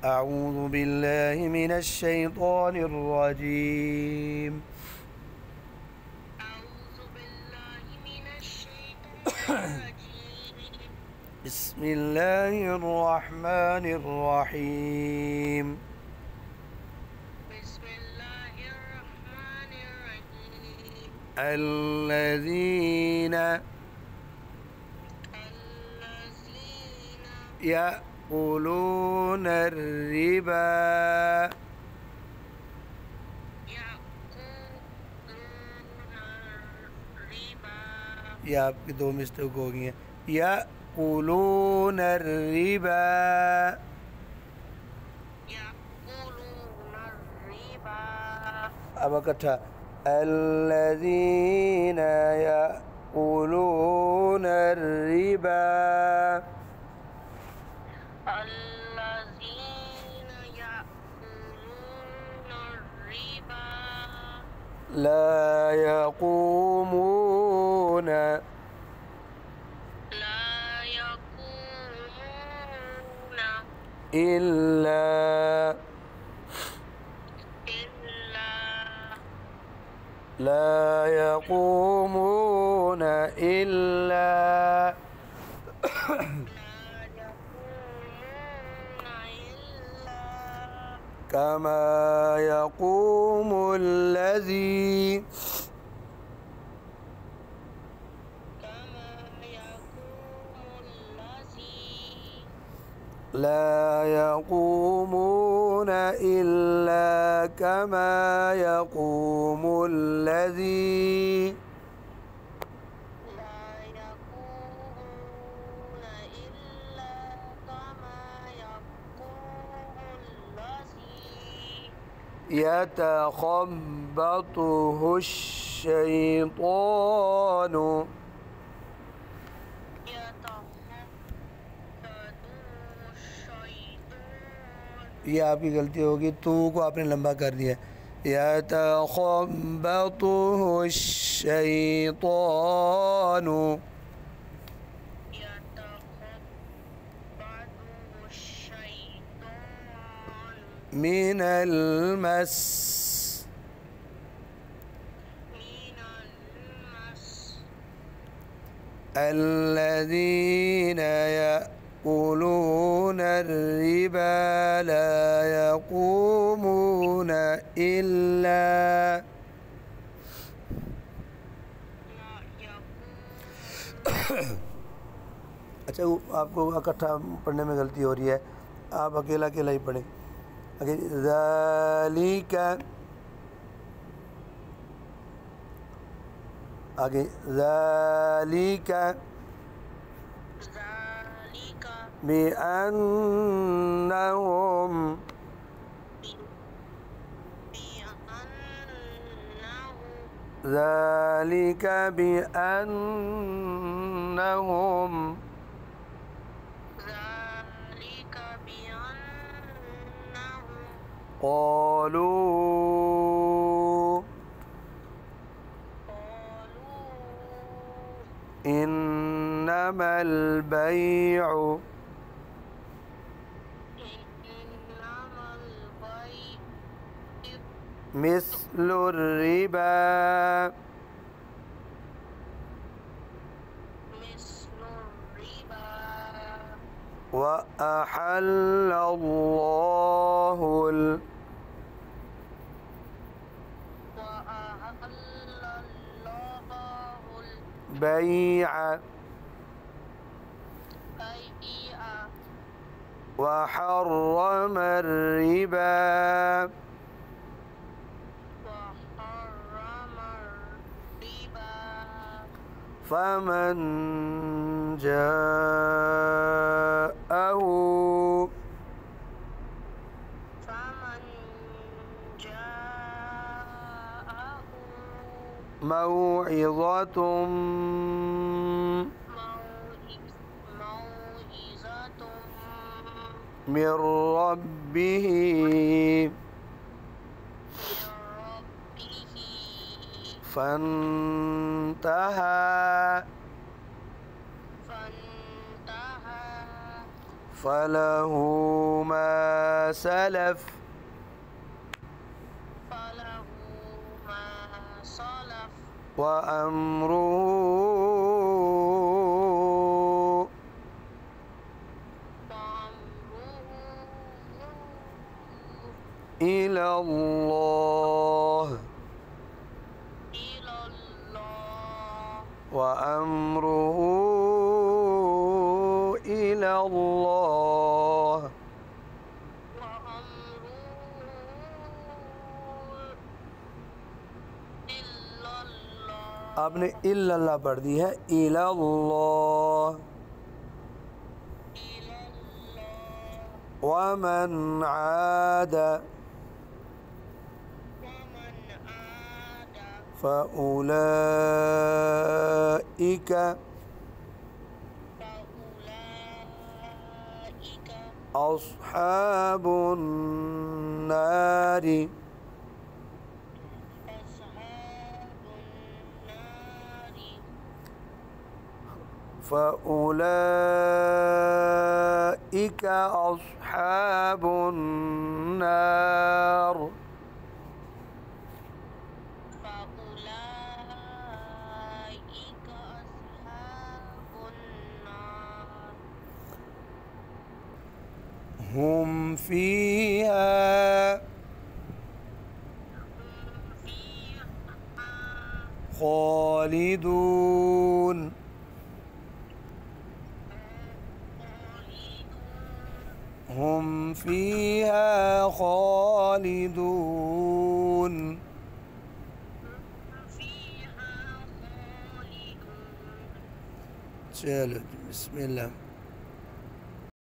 أعوذ بالله من الشيطان الرجيم. أعوذ بالله من الشيطان الرجيم. بسم الله الرحمن الرحيم. بسم الله الرحمن الرحيم. الذين يأكلون الربا ये आपकी दो मिस्टेक हो गई हैं। यअकुलून अर्रिबा अब इकट्ठा अल्लज़ीन यअकुलून अर्रिबा لا يقومون إلا لا يقومون إلا كما يقوم الذي لا يقومون إلا كما يقوم الذي يتخبطه الشيطان ये आपकी गलती होगी, तू को आपने लंबा कर दिया। यतखब्बतुहु शैतानु मिनल मस الذين يأكلون الربا لا يقومون إلا अच्छा आपको इकट्ठा पढ़ने में गलती हो रही है, आप अकेला अकेला ही पढ़ें। ज़ालिका आगे ज़ालिका बिअन्नहुम ज़ालिका बिअन्नहुम قالوا إنما البيع مثل الربا وأحل الله البيع وحرم الربا فمن جاءه موعظة من ربه فانتهى فله ما سلف فله ما سلف وأمره إلى الله إلى الله وأمره إلى الله आपने इल्लल्लाह पढ़ दी है इल्लल्लाह वमन आद فأولئك أصحاب النار فأولئك أصحاب النار هم فيها خالدون هم فيها خالدون चलो बसमिल्लाह